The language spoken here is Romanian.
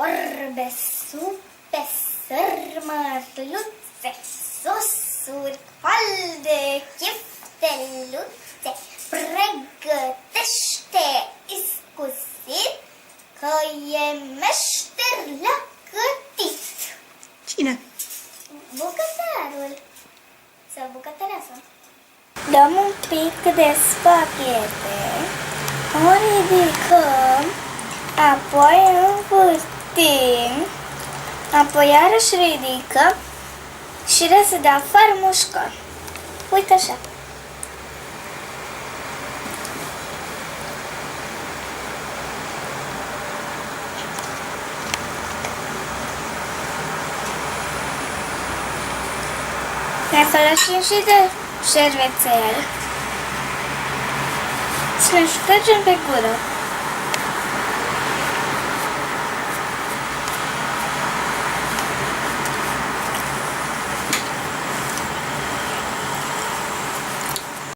orbe, supe, sărmăluțe, sosuri, calde, chifteluțe. Pregătește iscusit că e meșter la gătit. Cine? Bucătarul sau bucătăreasa. Dăm un pic de spaghete, o ridicăm, apoi învârtim, apoi iarăși ridicăm și răsădăm afară mușcăm. Uite așa. Ne folosim și de șervețel să ne ștergem pe gură.